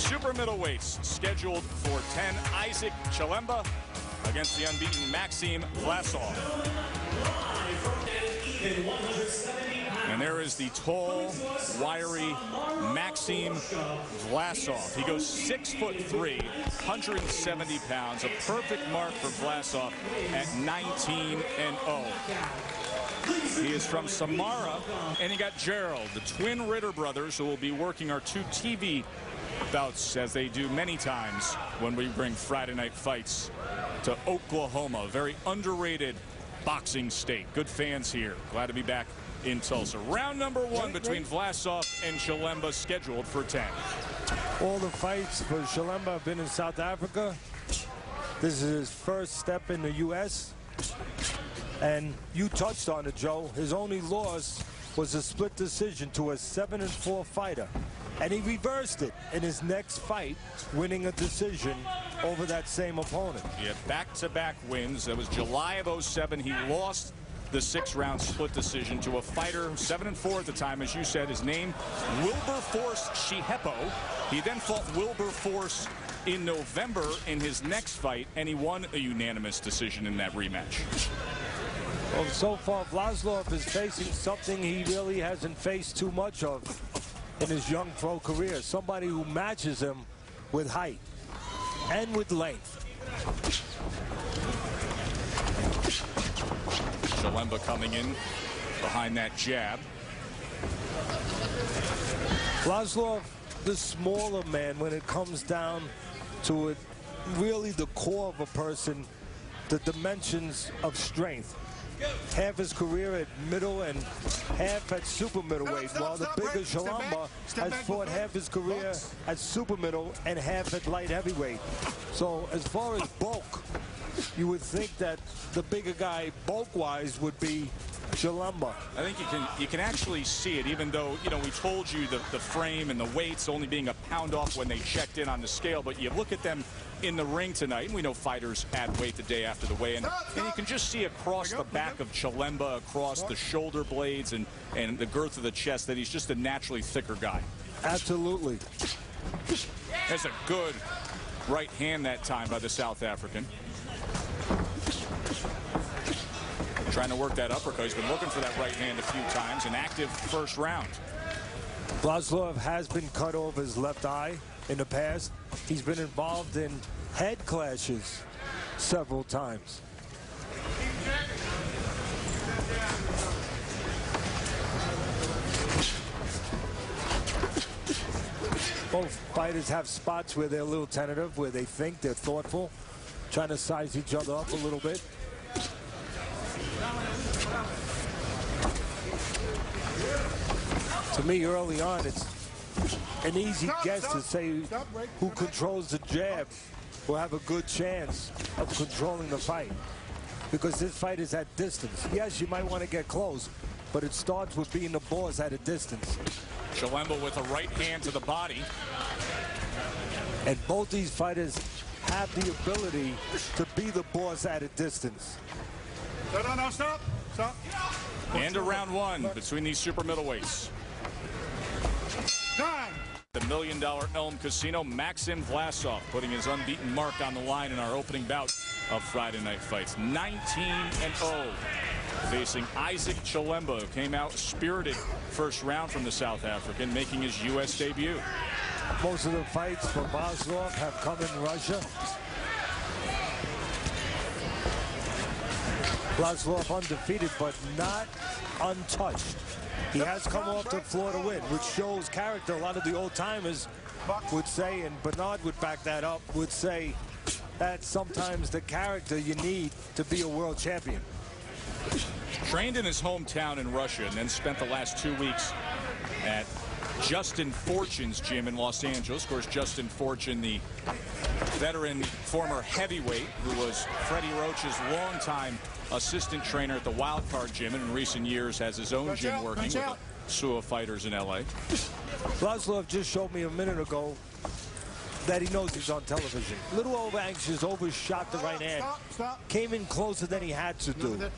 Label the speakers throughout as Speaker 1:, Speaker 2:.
Speaker 1: Super middleweights scheduled for 10. Isaac Chilemba against the unbeaten Maxim Vlasov. And there is the tall, wiry Maxim Vlasov. He goes 6'3", 170 pounds. A perfect mark for Vlasov at 19-0. He is from Samara, and he got Gerald, the twin Ritter brothers, who will be working our 2 TV bouts, as they do many times when we bring Friday night fights to Oklahoma. Very underrated boxing state. Good fans here. Glad to be back in Tulsa. Round number 1 between Vlasov and Chilemba, scheduled for 10.
Speaker 2: All the fights for Chilemba have been in South Africa. This is his first step in the U.S. And you touched on it, Joe. His only loss was a split decision to a 7-4 fighter. And he reversed it in his next fight, winning a decision over that same opponent.
Speaker 1: He had back-to-back wins. That was July of '07. He lost the 6-round split decision to a fighter, 7-4 at the time, as you said. His name, Wilberforce Shihepo. He then fought Wilberforce in November in his next fight, and he won a unanimous decision in that rematch.
Speaker 2: Well, so far, Vlasov is facing something he really hasn't faced too much of in his young pro career. Somebody who matches him with height and with length.
Speaker 1: Chilemba coming in behind that jab.
Speaker 2: Vlasov, the smaller man, when it comes down to it, really the core of a person, the dimensions of strength. Half his career at middle and half at super middleweight, while the bigger Chilemba has fought half his career at super middle and half at light heavyweight. So as far as bulk, you would think that the bigger guy bulk-wise would be Chilemba.
Speaker 1: I think you can actually see it, even though, you know, we told you the frame and the weights only being a pound off when they checked in on the scale, but you look at them in the ring tonight, and we know fighters add weight the day after the weigh-in, and you can just see across the back of Chilemba, across the shoulder blades and the girth of the chest, that he's just a naturally thicker guy.
Speaker 2: Absolutely.
Speaker 1: That's a good right hand that time by the South African. Trying to work that uppercut. He's been looking for that right hand a few times. An active first round.
Speaker 2: Vlasov has been cut off his left eye in the past. He's been involved in head clashes several times. Both fighters have spots where they're a little tentative, where they think they're thoughtful, trying to size each other up a little bit. To me, early on, it's an easy guess to say who controls the jab will have a good chance of controlling the fight. Because this fight is at distance. Yes, you might want to get close, but it starts with being the boss at a distance.
Speaker 1: Chilemba with a right hand to the body.
Speaker 2: And both these fighters have the ability to be the boss at a distance.
Speaker 3: No, stop.
Speaker 1: And a round 1 between these super middleweights.
Speaker 3: Time.
Speaker 1: The $1 Million Elm Casino, Maxim Vlasov putting his unbeaten mark on the line in our opening bout of Friday night fights. 19-0. Facing Isaac Chilemba, who came out spirited first round from the South African, making his U.S. debut.
Speaker 2: Most of the fights for Vlasov have come in Russia. Vlasov undefeated, but not untouched. He has come off the floor to win, which shows character. A lot of the old-timers would say, and Bernard would back that up, would say that's sometimes the character you need to be a world champion.
Speaker 1: Trained in his hometown in Russia and then spent the last 2 weeks at Justin Fortune's gym in Los Angeles. Of course, Justin Fortune, the veteran former heavyweight who was Freddie Roach's longtime assistant trainer at the Wild Card Gym, and in recent years has his own gym working with the SUA fighters in LA.
Speaker 2: Vlasov just showed me a minute ago that he knows he's on television. A little over anxious, overshot the right hand. Came in closer than he had to do.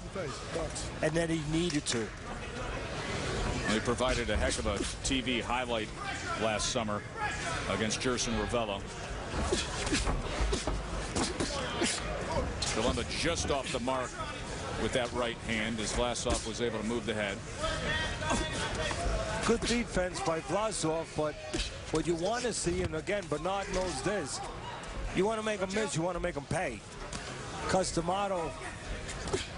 Speaker 2: And then he needed to.
Speaker 1: They provided a heck of a TV highlight last summer against Jerson Ravello. Chilemba just off the mark with that right hand as Vlasov was able to move the head.
Speaker 2: Good defense by Vlasov, but what you want to see, and again, Bernard knows this, you want to make them miss, you want to make them pay. Customato,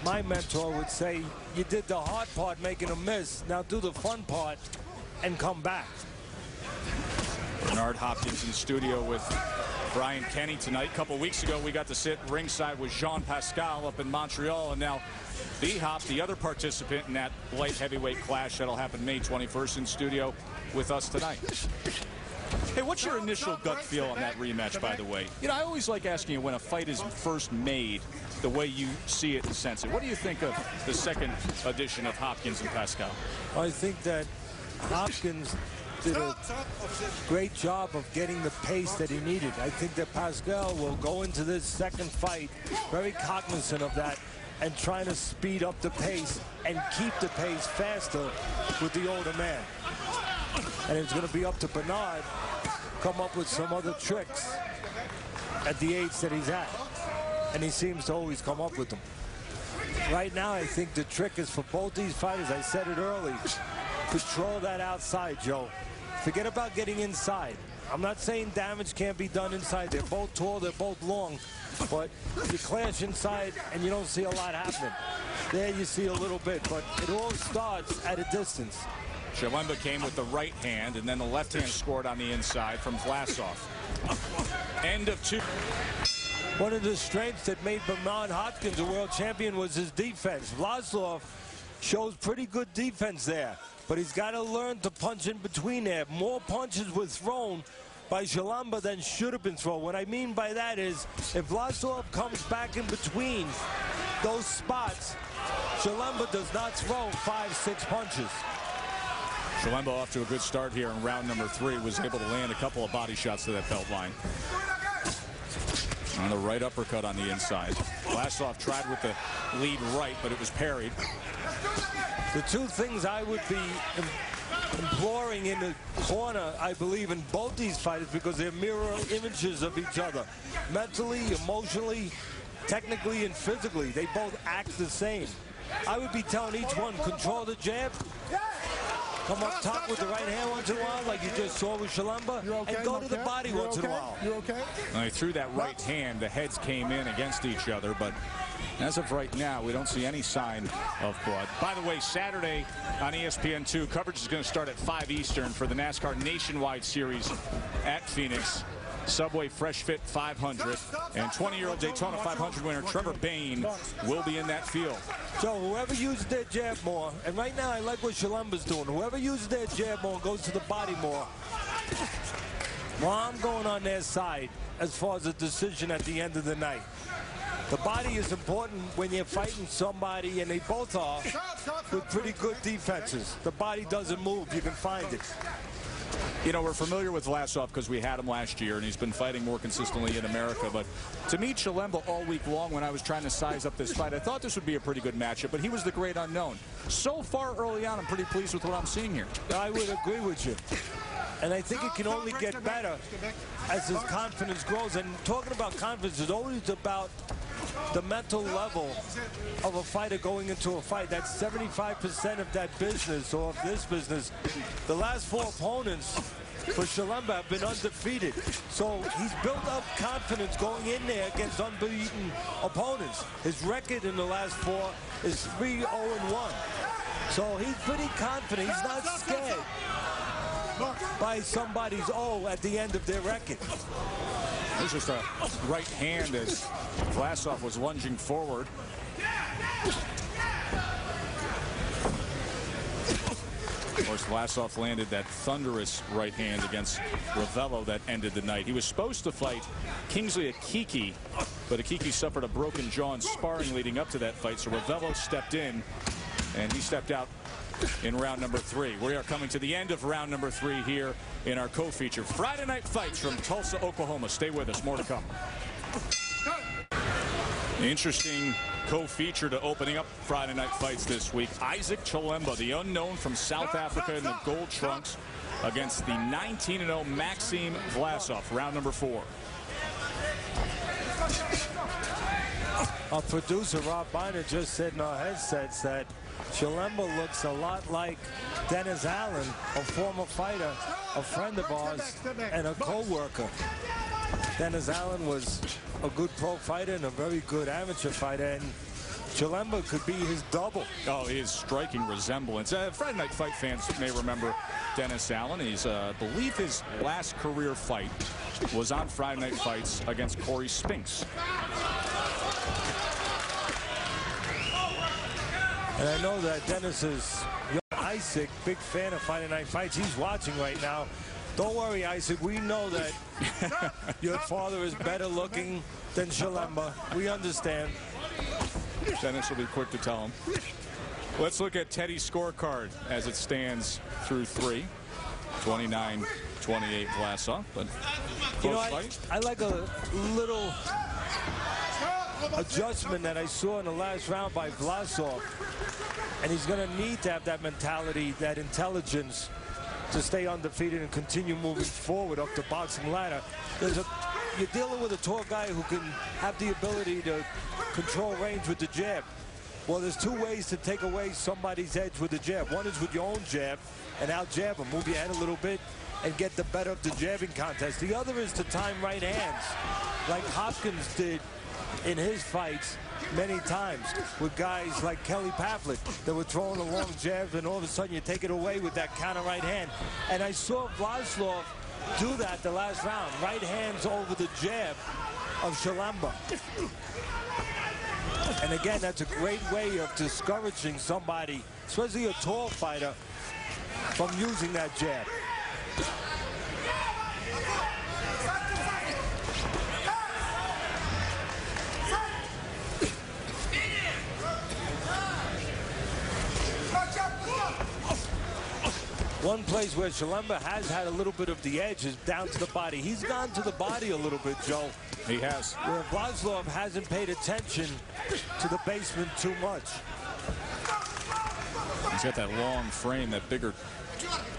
Speaker 2: my mentor, would say, you did the hard part making them miss, now do the fun part and come back.
Speaker 1: Bernard Hopkins in studio with Brian Kenny tonight. A couple weeks ago, we got to sit ringside with Jean Pascal up in Montreal, and now B-Hop, the other participant in that light heavyweight clash that'll happen May 21st in studio with us tonight. Hey, what's your initial gut feel on that rematch, by the way? You know, I always like asking you when a fight is first made, the way you see it and sense it. What do you think of the second edition of Hopkins and Pascal?
Speaker 2: I think that Hopkins did a great job of getting the pace that he needed. I think that Pascal will go into this second fight very cognizant of that and trying to speed up the pace and keep the pace faster with the older man. And it's going to be up to Bernard to come up with some other tricks at the age that he's at. And he seems to always come up with them. Right now, I think the trick is for both these fighters, I said it early, control that outside, Joe. Forget about getting inside. I'm not saying damage can't be done inside. They're both tall, they're both long, but you clash inside and you don't see a lot happening. There you see a little bit, but it all starts at a distance.
Speaker 1: Chilemba came with the right hand, and then the left hand scored on the inside from Vlasov. End of two.
Speaker 2: One of the strengths that made Bernard Hopkins a world champion was his defense. Vlasov shows pretty good defense there, but he's got to learn to punch in between there. More punches were thrown by Chilemba than should have been thrown. What I mean by that is, if Vlasov comes back in between those spots, Chilemba does not throw 5-6 punches.
Speaker 1: Chilemba off to a good start here in round number 3. Was able to land a couple of body shots to that belt line. On the right uppercut on the inside. Vlasov tried with the lead right, but it was parried.
Speaker 2: The two things I would be imploring in the corner, I believe, in both these fighters, because they're mirror images of each other. Mentally, emotionally, technically, and physically, they both act the same. I would be telling each one, control the jab, come up top with the right hand once in a while, like you just saw with Chilemba, and go to the body once in a while.
Speaker 3: You okay?
Speaker 1: When they threw that right hand, the heads came in against each other, but as of right now, we don't see any sign of blood. By the way, Saturday on ESPN2, coverage is going to start at 5 Eastern for the NASCAR Nationwide Series at Phoenix. Subway Fresh Fit 500, and 20-year-old Daytona 500 winner Trevor Bayne will be in that field.
Speaker 2: So whoever uses their jab more, and right now I like what Chilemba's doing, whoever uses their jab more and goes to the body more, well, I'm going on their side as far as a decision at the end of the night. The body is important when you're fighting somebody, and they both are, with pretty good defenses. The body doesn't move, you can find it.
Speaker 1: You know, we're familiar with Vlasov because we had him last year, and he's been fighting more consistently in America. But to me, Chilemba all week long, when I was trying to size up this fight, I thought this would be a pretty good matchup, but he was the great unknown. So far early on, I'm pretty pleased with what I'm seeing here.
Speaker 2: I would agree with you. And I think it can only get better as his confidence grows. And talking about confidence is always about the mental level of a fighter going into a fight. That's 75% of that business, or of this business. The last 4 opponents for Chilemba have been undefeated. So he's built up confidence going in there against unbeaten opponents. His record in the last 4 is 3-0-1. So he's pretty confident. He's not scared by somebody's O at the end of their record.
Speaker 1: It was just a right hand as Vlasov was lunging forward. Of course, Vlasov landed that thunderous right hand against Ravello that ended the night. He was supposed to fight Kingsley Akiki, but Akiki suffered a broken jaw in sparring leading up to that fight, so Ravello stepped in, and he stepped out in round number 3. We are coming to the end of round number 3 here in our co-feature. Friday night fights from Tulsa, Oklahoma. Stay with us. More to come. Interesting co-feature to opening up Friday night fights this week. Isaac Chilemba, the unknown from South Africa in the gold trunks, against the 19-0 Maxim Vlasov, round number 4.
Speaker 2: Our producer, Rob Biner, just said in our headsets that Chilemba looks a lot like Dennis Allen, a former fighter, a friend of ours, and a co-worker. Dennis Allen was a good pro fighter and a very good amateur fighter, and Chilemba could be his double.
Speaker 1: Oh, his striking resemblance. Friday Night Fight fans may remember Dennis Allen. He's, I believe his last career fight was on Friday Night Fights against Corey Spinks.
Speaker 2: And I know that Dennis is young Isaac, big fan of Friday Night Fights. He's watching right now. Don't worry, Isaac. We know that your father is better looking than Chilemba. We understand.
Speaker 1: Dennis will be quick to tell him. Let's look at Teddy's scorecard as it stands through 3. 29-28 Vlasov, but close fight.
Speaker 2: I like a little adjustment that I saw in the last round by Vlasov. And he's going to need to have that mentality, that intelligence to stay undefeated and continue moving forward up the boxing ladder. You're dealing with a tall guy who can have the ability to control range with the jab. Well, there's 2 ways to take away somebody's edge with the jab. One is with your own jab and out-jab him, move your head a little bit and get the better of the jabbing contest. The other is to time right hands, like Hopkins did in his fights many times with guys like Kelly Paflet that were throwing a long jab, and all of a sudden you take it away with that counter right hand. And I saw Vlasov do that the last round. Right hands over the jab of Chilemba. And again, that's a great way of discouraging somebody, especially a tall fighter, from using that jab. One place where Chilemba has had a little bit of the edge is down to the body. He's gone to the body a little bit, Joe.
Speaker 1: He has.
Speaker 2: Where Vlasov hasn't paid attention to the basement too much.
Speaker 1: He's got that long frame, that bigger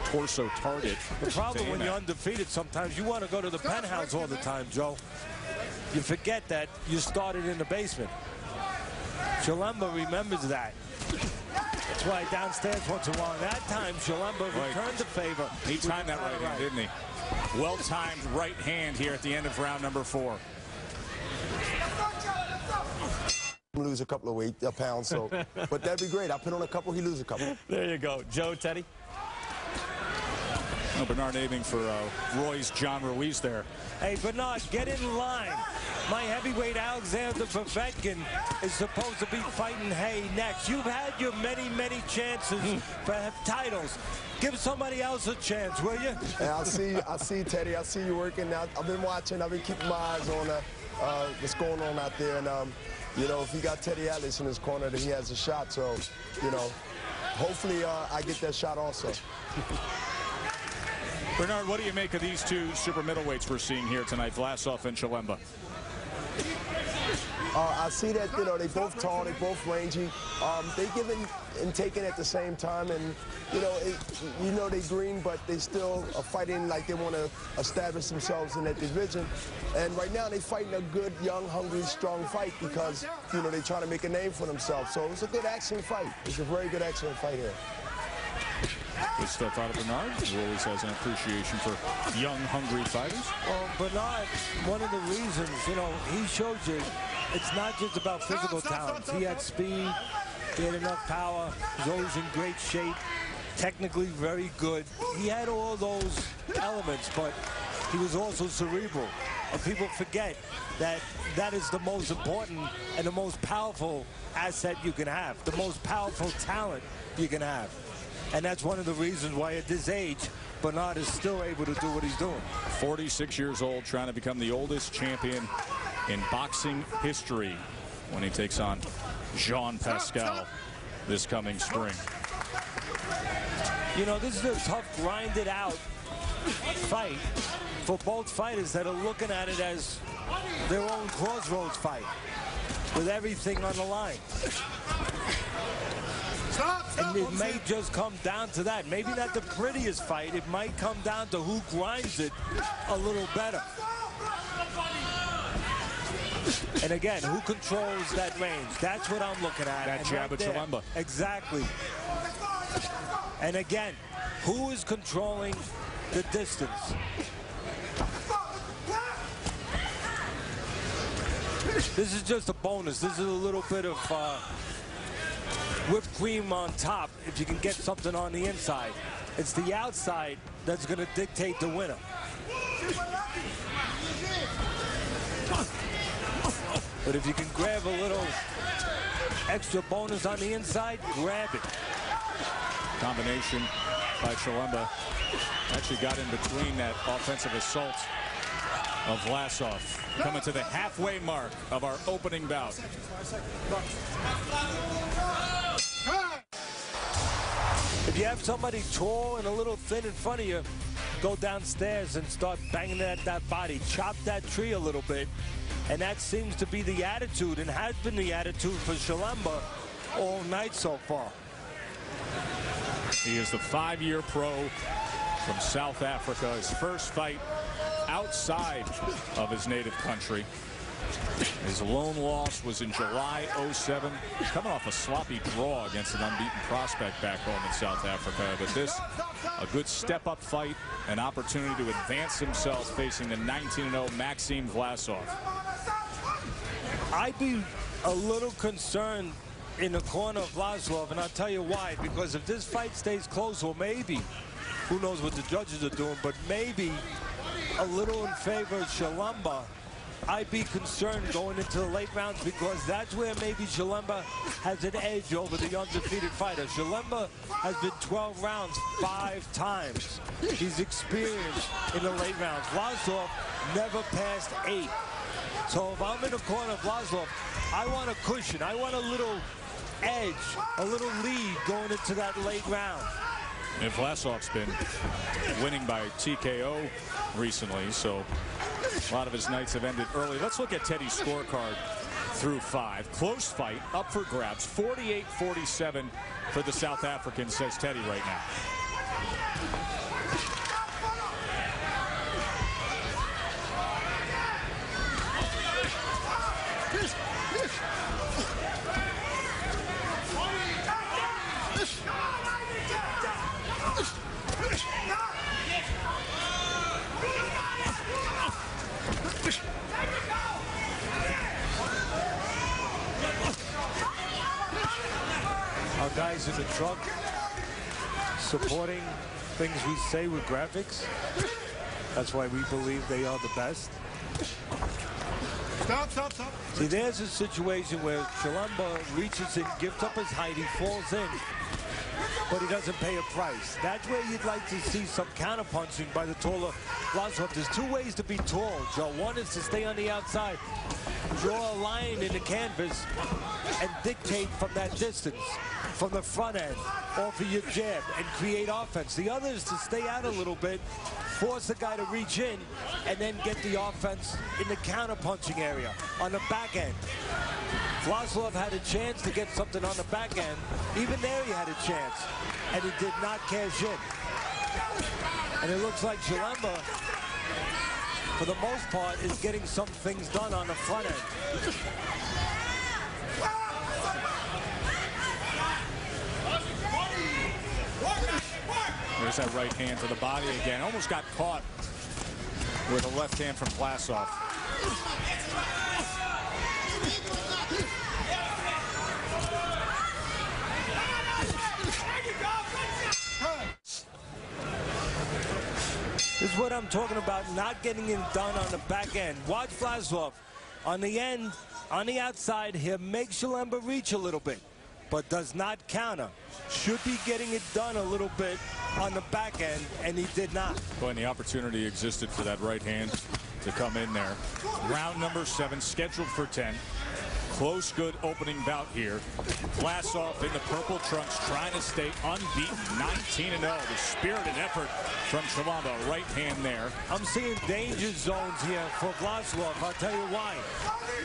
Speaker 1: torso target.
Speaker 2: The problem when you're undefeated, sometimes you want to go to the penthouse all the time, Joe. You forget that you started in the basement. Chilemba remembers that. That's why downstairs once in a while. That time, Chilemba returned the favor.
Speaker 1: He timed that right hand, didn't he? Well-timed right hand here at the end of round number 4.
Speaker 4: Lose a couple of weight, pounds, so but that'd be great. I put on a couple, he lose a couple.
Speaker 5: There you go, Joe, Teddy.
Speaker 1: Oh, Bernard aiming for Roy's John Ruiz there.
Speaker 2: Hey, Bernard, get in line. My heavyweight Alexander Povetkin is supposed to be fighting Hay next. You've had your many, many chances for titles. Give somebody else a chance, will you?
Speaker 4: And I see Teddy. I see you working. I've been watching. I've been keeping my eyes on what's going on out there. And you know, if he got Teddy Atlas in his corner, then he has a shot. So, you know, hopefully I get that shot also.
Speaker 1: Bernard, what do you make of these 2 super middleweights we're seeing here tonight, Vlasov and Chilemba?
Speaker 4: I see that, you know, they both tall, they both rangy. They giving and taking at the same time, and you know they green, but they still are fighting like they want to establish themselves in that division. And right now they fighting a good, young, hungry, strong fight because they're trying to make a name for themselves. So it's a good action fight. It's a very good action fight here.
Speaker 1: Good stuff out of Bernard, who always has an appreciation for young, hungry fighters.
Speaker 2: Well, Bernard, one of the reasons, he shows you it's not just about physical talent. He had speed, he had enough power, he was always in great shape, technically very good. He had all those elements, but he was also cerebral. And people forget that that is the most important and the most powerful asset you can have, the most powerful talent you can have. And that's one of the reasons why at this age, Bernard is still able to do what he's doing.
Speaker 1: 46 years old, trying to become the oldest champion in boxing history when he takes on Jean Pascal this coming spring.
Speaker 2: This is a tough, grinded out fight for both fighters that are looking at it as their own crossroads fight. with everything on the line. And it may just come down to that. Maybe not the prettiest fight. It might come down to who grinds it a little better. And again, who controls that range? That's what I'm looking at.
Speaker 1: That jab
Speaker 2: right
Speaker 1: at chilemba.
Speaker 2: Exactly. And again, who is controlling the distance? This is just a bonus. This is a little bit of whipped cream on top if you can get something on the inside. It's the outside that's going to dictate the winner. But if you can grab a little extra bonus on the inside, grab it.
Speaker 1: Combination by chilemba. Actually got in between that offensive assault of Vlasov. Coming to the halfway mark of our opening bout.
Speaker 2: If you have somebody tall and a little thin in front of you, go downstairs and start banging at that body. Chop that tree a little bit. And that seems to be the attitude and has been the attitude for chilemba all night so far.
Speaker 1: He is the 5-year pro from South Africa. His first fight outside of his native country. His lone loss was in July '07, coming off a sloppy draw against an unbeaten prospect back home in South Africa. But this, a good step-up fight, an opportunity to advance himself facing the 19-0 Maxim Vlasov.
Speaker 2: I'd be a little concerned in the corner of Vlasov, and I'll tell you why. Because if this fight stays close, or maybe, who knows what the judges are doing, but maybe a little in favor of chilemba, I'd be concerned going into the late rounds, because that's where maybe chilemba has an edge over the undefeated fighter. Chilemba has been 12 rounds 5 times. He's experienced in the late rounds. Vlasov never passed 8. So if I'm in the corner of Vlasov, I want a cushion. I want a little edge, a little lead going into that late round.
Speaker 1: And Vlasov's been winning by TKO recently, so a lot of his nights have ended early. Let's look at Teddy's scorecard through 5. Close fight, up for grabs, 48-47 for the South Africans, says Teddy right now.
Speaker 2: Our guys in the truck supporting things we say with graphics. That's why we believe they are the best.
Speaker 3: Stop.
Speaker 2: See, there's a situation where chilemba reaches in, gives up his height, he falls in, but he doesn't pay a price. That's where you'd like to see some counterpunching by the taller Vlasov. There's 2 ways to be tall, Joe. One is to stay on the outside, draw a line in the canvas, and dictate from that distance, from the front end, offer your jab, and create offense. The other is to stay out a little bit, force the guy to reach in, and then get the offense in the counter-punching area, on the back end. Vlasov had a chance to get something on the back end. Even there he had a chance, and he did not cash in. And it looks like chilemba, for the most part, is getting some things done on the front end.
Speaker 1: There's that right hand to the body again. Almost got caught with a left hand from Vlasov.
Speaker 2: This is what I'm talking about, not getting it done on the back end. Watch Vlasov. On the end, on the outside, he'll make chilemba reach a little bit, but does not counter. Should be getting it done a little bit on the back end, and he did not.
Speaker 1: Boy, and the opportunity existed for that right hand to come in there. Round number 7, scheduled for 10. close, good opening bout here. Vlasov in the purple trunks trying to stay unbeaten. 19-0. The spirited effort from chilemba. Right hand there.
Speaker 2: I'm seeing danger zones here for Vlasov. I'll tell you why.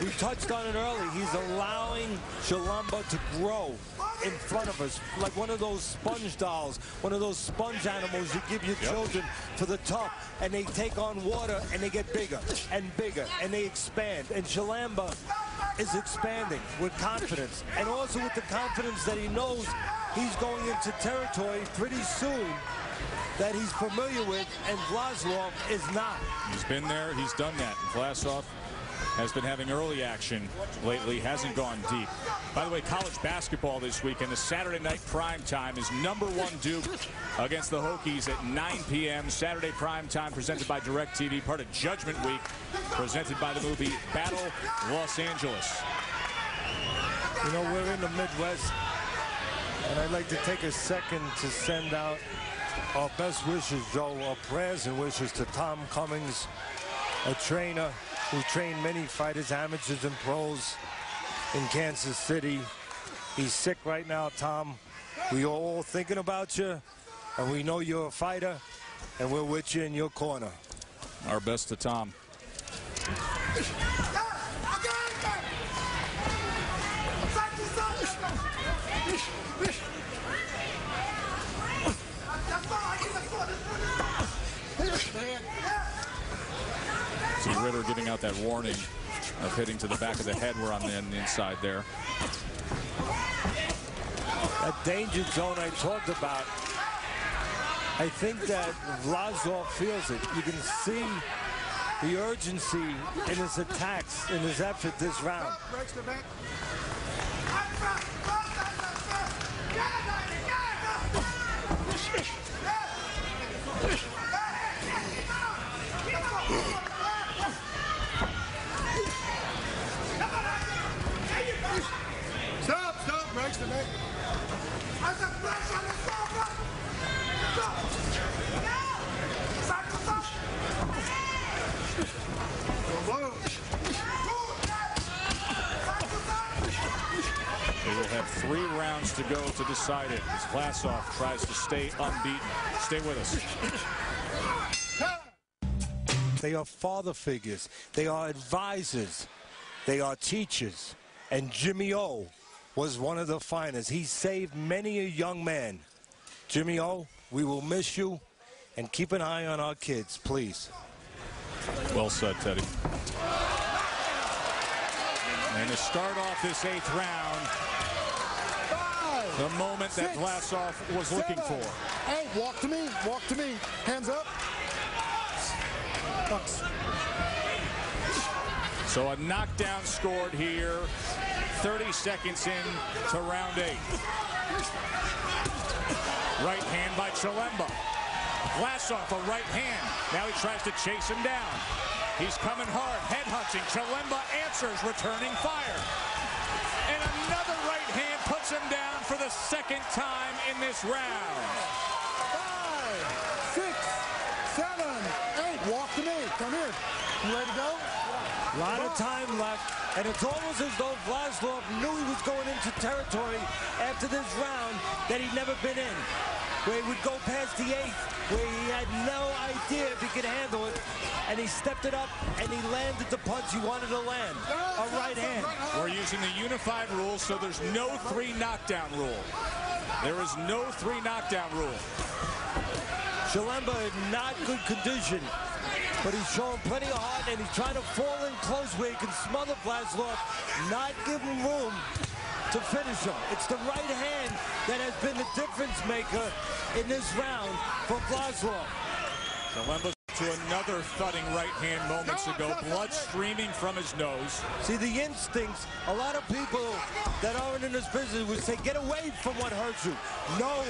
Speaker 2: We touched on it early. He's allowing chilemba to grow in front of us, like one of those sponge dolls, one of those sponge animals you give your children for the top, and they take on water and they get bigger and bigger and they expand. And chilemba is expanding with confidence, and also with the confidence that he knows he's going into territory pretty soon that he's familiar with, and Vlasov is not.
Speaker 1: He's been there, he's done that. Vlasov has been having early action lately, hasn't gone deep. By the way, college basketball this weekend, the Saturday night prime time is #1 Duke against the Hokies at 9 p.m. Saturday prime time presented by DirecTV, part of Judgment Week, presented by the movie Battle Los Angeles.
Speaker 2: You know, we're in the Midwest, and I'd like to take a second to send out our best wishes, Joe, our prayers and wishes to Tom Cummings, a trainer who trained many fighters, amateurs and pros in Kansas City. He's sick right now, Tom. We are all thinking about you, and we know you're a fighter, and we're with you in your corner.
Speaker 1: Our best to Tom. See Ritter giving out that warning of hitting to the back of the head. We're on the inside there.
Speaker 2: That danger zone I talked about, I think that Vlasov feels it. You can see the urgency in his attacks, in his effort this round.
Speaker 3: Stop, breaks the neck.
Speaker 1: They will have 3 rounds to go to decide it as Vlasov tries to stay unbeaten. Stay with us.
Speaker 2: They are father figures. They are advisors. They are teachers. And Jimmy O was one of the finest. He saved many a young man. Jimmy O, we will miss you, and keep an eye on our kids, please.
Speaker 1: Well said, Teddy. And to start off this 8th round, the moment that Vlasov was looking for.
Speaker 3: Hey, walk to me, hands up.
Speaker 1: So a knockdown scored here, 30 seconds in to round 8. Right hand by chilemba. Vlasov, a right hand. Now he tries to chase him down. He's coming hard, head hunting. Chilemba answers, returning fire. And another right hand puts him down for the 2nd time in this round.
Speaker 3: 5, 6, 7, 8. Walk to me. Come here. You ready to go?
Speaker 2: A lot of time left, and it's almost as though Vlasov knew he was going into territory after this round that he'd never been in, where he would go past the 8th, where he had no idea if he could handle it, and he stepped it up, and he landed the punch he wanted to land, a right hand.
Speaker 1: We're using the unified rules, so there's no 3 knockdown rule. There is no 3 knockdown rule.
Speaker 2: Chilemba in not good condition, but he's showing plenty of heart, and he's trying to fall in close where he can smother Vlasov, not give him room to finish him. It's the right hand that has been the difference maker in this round for Vlasov.
Speaker 1: Chilemba to another thudding right hand moments ago, blood streaming from his nose.
Speaker 2: See, the instincts, a lot of people that aren't in this business would say, get away from what hurts you. No,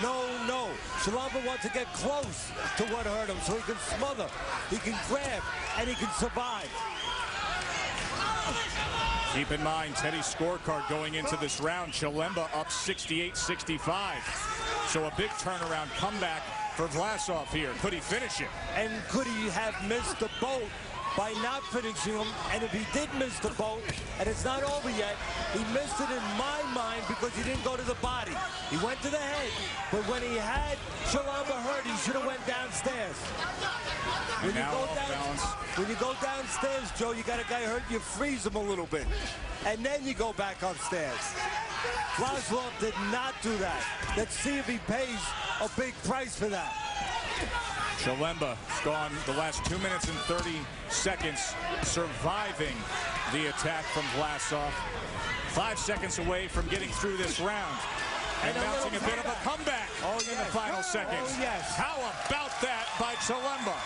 Speaker 2: no, no. Chilemba wants to get close to what hurt him so he can smother, he can grab, and he can survive.
Speaker 1: Keep in mind, Teddy's scorecard going into this round, Chilemba up 68-65. So a big turnaround comeback for Vlasov here. Could he finish it?
Speaker 2: And could he have missed the boat by not finishing him. And if he did miss the boat, and it's not over yet, he missed it in my mind because he didn't go to the body. He went to the head, but when he had chilemba hurt, he should have went downstairs. When you go downstairs, Joe, you got a guy hurt, you freeze him a little bit. And then you go back upstairs. Vlasov did not do that. Let's see if he pays a big price for that.
Speaker 1: Chilemba has gone the last 2 minutes and 30 seconds surviving the attack from Vlasov. 5 seconds away from getting through this round. And mounting a bit of a comeback in the final seconds.
Speaker 2: Oh, yes.
Speaker 1: How about that by Chilemba?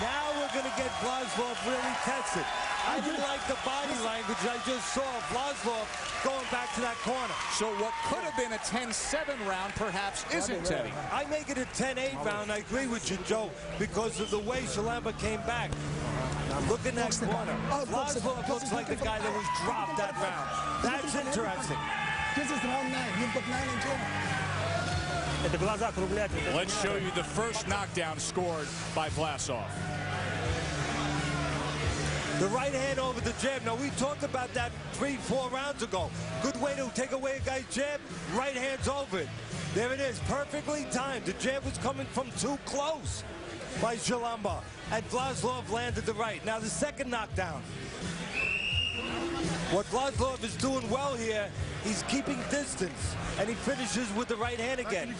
Speaker 2: Now we're going to get Vlasov really tested. I didn't like the body language I just saw. Vlasov going back to that corner.
Speaker 1: So what could have been a 10-7 round perhaps isn't, Teddy.
Speaker 2: I make it a 10-8 round. I agree with you, Joe, because of the way Chilemba came back. Look in that corner. Vlasov looks like the guy that was dropped that round. That's interesting.
Speaker 3: This is round 9. You've got 9 and 10.
Speaker 1: Let's show you the first knockdown scored by Vlasov.
Speaker 2: The right hand over the jab. Now, we talked about that 3-4 rounds ago. Good way to take away a guy's jab. Right hand's over it. There it is, perfectly timed. The jab was coming from too close by Chilemba, and Vlasov landed the right. Now, the second knockdown. What Vlasov is doing well here, he's keeping distance, and he finishes with the right hand again.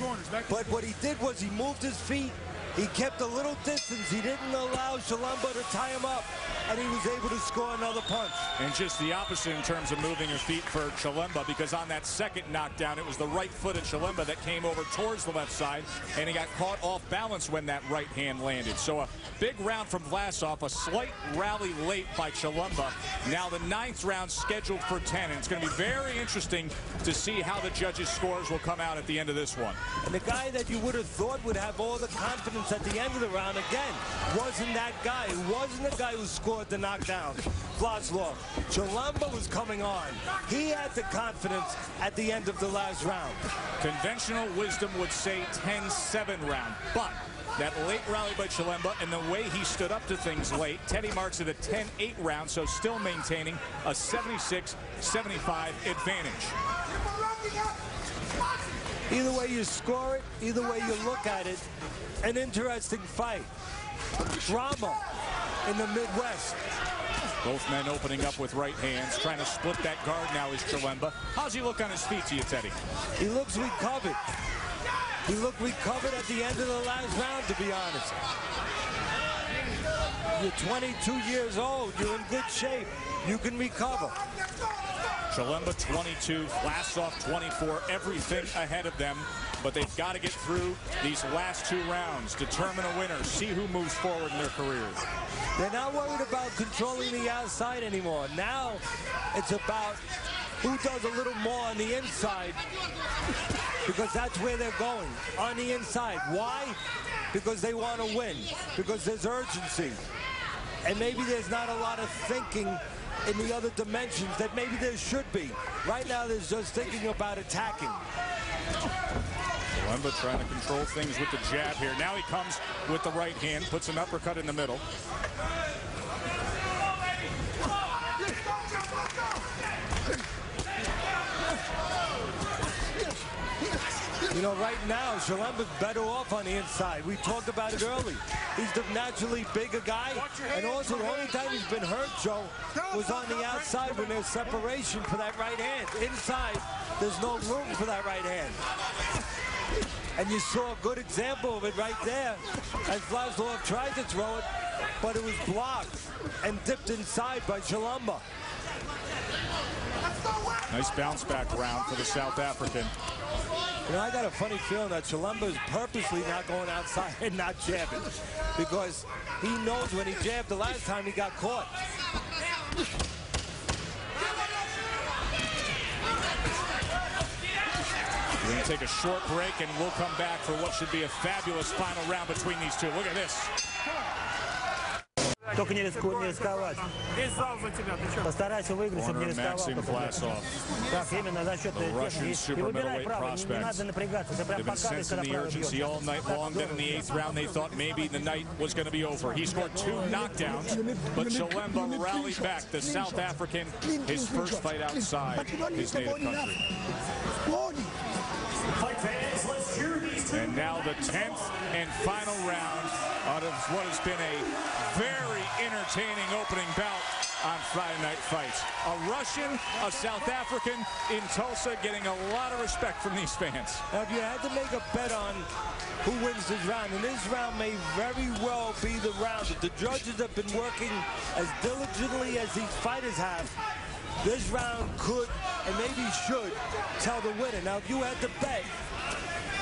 Speaker 2: But what he did was he moved his feet. He kept a little distance. He didn't allow Chilemba to tie him up, and he was able to score another punch.
Speaker 1: And just the opposite in terms of moving your feet for Chilemba, because on that second knockdown, it was the right foot of Chilemba that came over towards the left side, and he got caught off balance when that right hand landed. So a big round from Vlasov, a slight rally late by Chilemba. Now the 9th round scheduled for 10, and it's going to be very interesting to see how the judges' scores will come out at the end of this one.
Speaker 2: And the guy that you would have thought would have all the confidence at the end of the round, again, wasn't that guy. It wasn't the guy who scored the knockdown, Vlasov. Chilemba was coming on. He had the confidence at the end of the last round.
Speaker 1: Conventional wisdom would say 10-7 round, but that late rally by Chilemba and the way he stood up to things late, Teddy marks it a 10-8 round, so still maintaining a 76-75 advantage.
Speaker 2: Either way you score it, either way you look at it, an interesting fight. Drama in the Midwest.
Speaker 1: Both men opening up with right hands, trying to split that guard now is Chilemba. How's he look on his feet to you, Teddy?
Speaker 2: He looks recovered. He looked recovered at the end of the last round, to be honest. You're 22 years old. You're in good shape. You can recover.
Speaker 1: Chilemba 22, Vlasov 24, everything ahead of them, but they've got to get through these last 2 rounds, determine a winner, see who moves forward in their careers.
Speaker 2: They're not worried about controlling the outside anymore. Now it's about who does a little more on the inside, because that's where they're going, on the inside. Why? Because they want to win, because there's urgency. And maybe there's not a lot of thinking in the other dimensions that maybe there should be. Right now, there's just thinking about attacking.
Speaker 1: Chilemba trying to control things with the jab here. Now he comes with the right hand, puts an uppercut in the middle.
Speaker 2: You know, right now, Chilemba's better off on the inside. We talked about it early. He's the naturally bigger guy. And also, the only time he's been hurt, Joe, was on the outside when there's separation for that right hand. Inside, there's no room for that right hand. And you saw a good example of it right there as Vlasov tried to throw it, but it was blocked and dipped inside by Chilemba.
Speaker 1: Nice bounce back round for the South African.
Speaker 2: You know, I got a funny feeling that Chilemba is purposely not going outside and not jabbing, because he knows when he jabbed the last time he got caught.
Speaker 1: We're going to take a short break, and we'll come back for what should be a fabulous final round between these two. Look at this.
Speaker 5: Только не рисковать.
Speaker 3: Весь зал за тебя, ты что?
Speaker 5: Постарайся выиграть, чтобы не
Speaker 1: Corner
Speaker 5: рисковал.
Speaker 1: Maxim Vlasov.
Speaker 5: Так, именно за счет
Speaker 1: The Russian
Speaker 5: техники. И выбирай
Speaker 1: super
Speaker 5: право, не
Speaker 1: middleweight
Speaker 5: надо напрягаться. Ты прям
Speaker 1: They've been
Speaker 5: показываешь,
Speaker 1: sensing
Speaker 5: когда
Speaker 1: the
Speaker 5: право
Speaker 1: urgency
Speaker 5: бьешь.
Speaker 1: all night long. Then in the 8th round, they thought maybe the night was going to be over. He scored 2 knockdowns, but Chilemba rallied back. The South African, his first fight outside his native country. And now the 10th and final round out of what has been a very entertaining opening bout on Friday Night Fights. A Russian, a South African in Tulsa getting a lot of respect from these fans.
Speaker 2: Now, if you had to make a bet on who wins this round, and this round may very well be the round. If the judges have been working as diligently as these fighters have, this round could and maybe should tell the winner. Now, if you had to bet,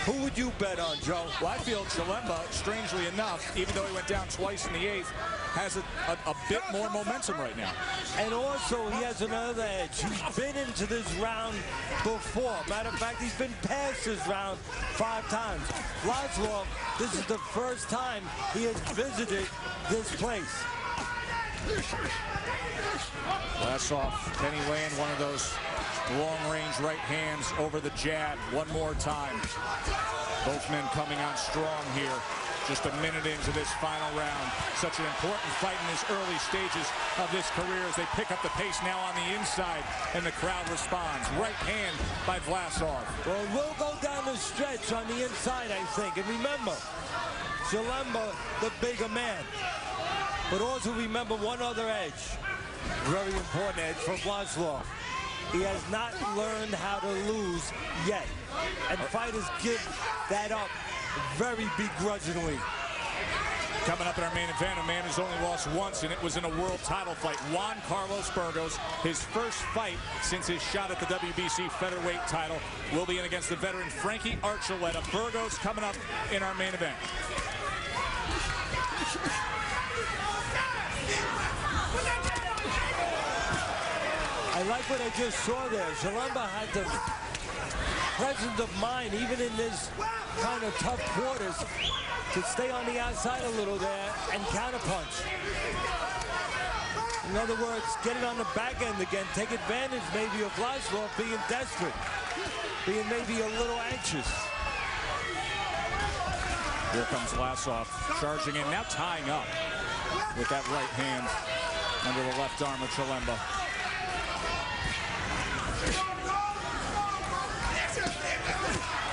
Speaker 2: who would you bet on, Joe?
Speaker 1: Well, I feel Chilemba, strangely enough, even though he went down twice in the 8th, has a bit more momentum right now.
Speaker 2: And also, he has another edge. He's been into this round before. Matter of fact, he's been past this round 5 times. Vlasov, this is the first time he has visited this place.
Speaker 1: Vlasov, can he land one of those long-range right hands over the jab one more time? Both men coming on strong here. Just a minute into this final round. Such an important fight in his early stages of this career as they pick up the pace now on the inside, and the crowd responds. Right hand by Vlasov.
Speaker 2: Well, we'll go down the stretch on the inside, I think. And remember, Chilemba, the bigger man. But also remember one other edge. Very important edge for Vlasov. He has not learned how to lose yet. And fighters give that up very begrudgingly.
Speaker 1: Coming up in our main event, a man who's only lost once, and it was in a world title fight. Juan Carlos Burgos, his first fight since his shot at the WBC featherweight title, will be in against the veteran Frankie Archuleta. Burgos coming up in our main event.
Speaker 2: I like what I just saw there. Chilemba had the presence of mind, even in this kind of tough quarters, to stay on the outside a little there and counterpunch. In other words, get it on the back end again, take advantage maybe of Vlasov being desperate, being maybe a little anxious.
Speaker 1: Here comes Vlasov charging in, now tying up with that right hand under the left arm of Chilemba.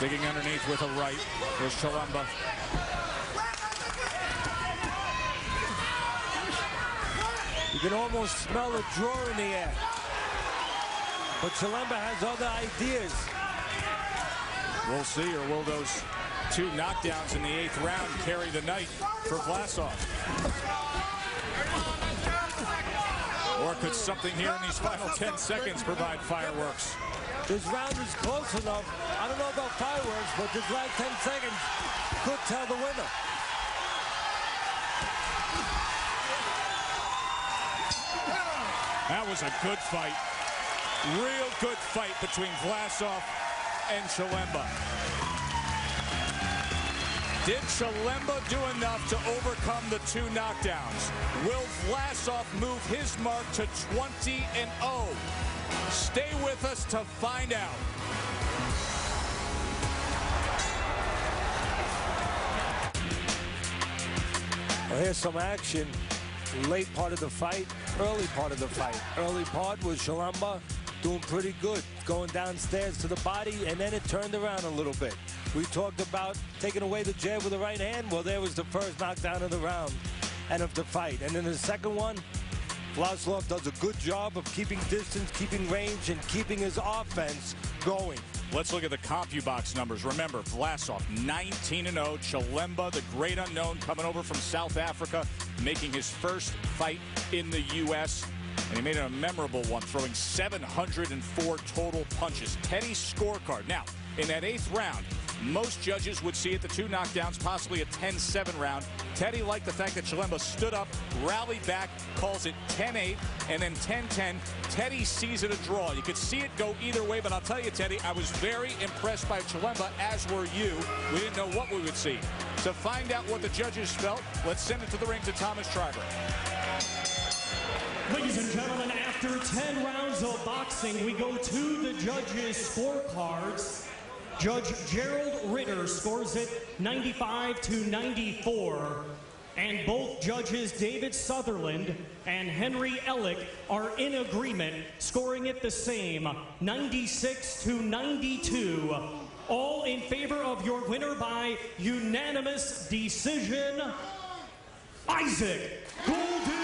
Speaker 1: Digging underneath with a right is Chilemba.
Speaker 2: You can almost smell a draw in the air. But Chilemba has other ideas.
Speaker 1: We'll see, or will those 2 knockdowns in the 8th round carry the night for Vlasov? Or could something here in these final 10 seconds provide fireworks?
Speaker 2: This round is close enough. I don't know about fireworks, but this last 10 seconds could tell the winner.
Speaker 1: That was a good fight. Real good fight between Vlasov and Chilemba. Did Chilemba do enough to overcome the 2 knockdowns? Will Vlasov move his mark to 20-0? Stay with us to find out.
Speaker 2: Well, here's some action. Late part of the fight, early part of the fight. Early part was Chilemba doing pretty good, going downstairs to the body, and then it turned around a little bit. We talked about taking away the jab with the right hand. Well, there was the first knockdown of the round and of the fight. And then the second one, Vlasov does a good job of keeping distance, keeping range, and keeping his offense going.
Speaker 1: Let's look at the CompuBox numbers. Remember, Vlasov 19-0. Chilemba, the great unknown, coming over from South Africa, making his first fight in the U.S. And he made it a memorable one, throwing 704 total punches. Teddy's scorecard. Now, in that 8th round, most judges would see it the 2 knockdowns, possibly a 10-7 round. Teddy liked the fact that Chilemba stood up, rallied back, calls it 10-8, and then 10-10. Teddy sees it a draw. You could see it go either way, but I'll tell you, Teddy, I was very impressed by Chilemba, as were you. We didn't know what we would see. To find out what the judges felt, let's send it to the ring to Thomas Schreiber.
Speaker 6: Ladies and gentlemen, after 10 rounds of boxing, we go to the judges' scorecards. Judge Gerald Ritter scores it 95-94. And both judges, David Sutherland and Henry Ellick, are in agreement, scoring it the same, 96-92. All in favor of your winner by unanimous decision, Isaac Golden.